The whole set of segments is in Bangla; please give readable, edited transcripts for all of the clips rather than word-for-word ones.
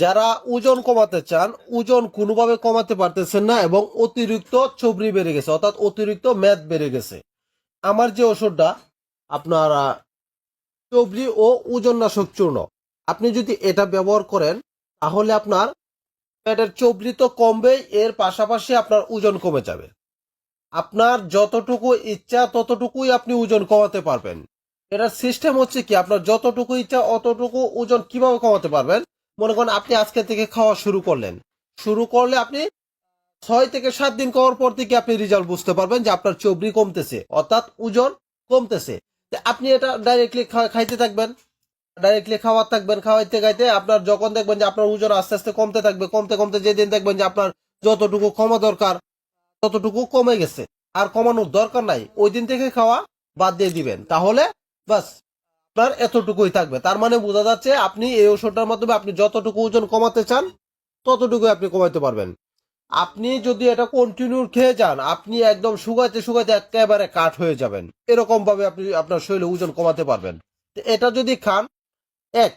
যারা ওজন কমাতে চান, ওজন কোনোভাবে কমাতে পারতেছেন না এবং অতিরিক্ত চর্বি বেড়ে গেছে, অর্থাৎ অতিরিক্ত মেদ বেড়ে গেছে, আমার যে ওষুধটা আপনার চর্বি ও ওজননাশক চূর্ণ, আপনি যদি এটা ব্যবহার করেন তাহলে আপনার পেটের চর্বি তো কমবেই, এর পাশাপাশি আপনার ওজন কমে যাবে। আপনার যতটুকু ইচ্ছা ততটুকুই আপনি ওজন কমাতে পারবেন। এটার সিস্টেম হচ্ছে কি, আপনার যতটুকু ইচ্ছা অতটুকু ওজন কিভাবে কমাতে পারবেন। মনে করেন আপনি আজকে থেকে খাওয়া শুরু করলে আপনি 6 থেকে 7 দিন খাওয়ার পর থেকে আপনি রেজাল্ট বুঝতে পারবেন যে আপনার চর্বি কমতেছে, অর্থাৎ ওজন কমতেছে। আপনি এটা ডাইরেক্টলি খাইতে থাকবেন, খাওয়াইতে খাইতে আপনার যখন দেখবেন যে আপনার ওজন আস্তে আস্তে কমতে থাকবে, কমতে কমতে যেদিন দেখবেন যে আপনার যতটুকু কমা দরকার ততটুকু কমে গেছে, আর কমানোর দরকার নাই, ওই দিন থেকে খাওয়া বাদ দিয়ে দিবেন, তাহলে বাস আপনার এতটুকুই থাকবে। তার মানে বোঝা যাচ্ছে আপনি এই ওষুধটার মাধ্যমে আপনি যতটুকু ওজন কমাতে চান ততটুকুই আপনি কমাতে পারবেন। আপনি যদি এটা কন্টিনিউ খেয়ে যান, আপনি একদম শুকাইতে শুকাইতে একেবারে কাঠ হয়ে যাবেন, এরকম ভাবে আপনি আপনার শরীরে ওজন কমাতে পারবেন। এটা যদি খান, এক,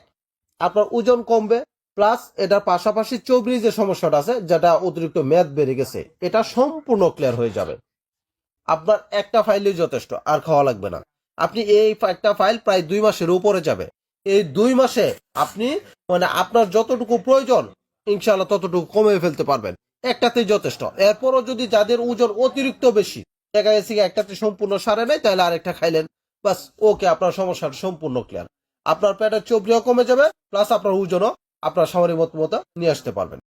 আপনার ওজন কমবে, প্লাস এটার পাশাপাশি চর্বি যে সমস্যাটা আছে, যেটা অতিরিক্ত মেদ বেড়ে গেছে, এটা সম্পূর্ণ ক্লিয়ার হয়ে যাবে। আপনার একটা ফাইলই যথেষ্ট, আর খাওয়া লাগবে না। আপনি এই একটা ফাইল প্রায় 2 মাসের উপরে যাবে। এই 2 মাসে আপনি মানে আপনার যতটুকু প্রয়োজন ইনশাআল্লাহ ততটুকু কমে ফেলতে পারবেন, একটাতেই যথেষ্ট। এরপরও যদি যাদের ওজন অতিরিক্ত বেশি, দেখা গেছে একটাতে সম্পূর্ণ সারে নেই, তাহলে আরেকটা খাইলেন, বাস ওকে, আপনার সমস্যাটা সম্পূর্ণ ক্লিয়ার। আপনার পেটের চর্বিও কমে যাবে, প্লাস আপনার ওজনও আপনার সামরিক মতো নিয়ে আসতে পারবেন।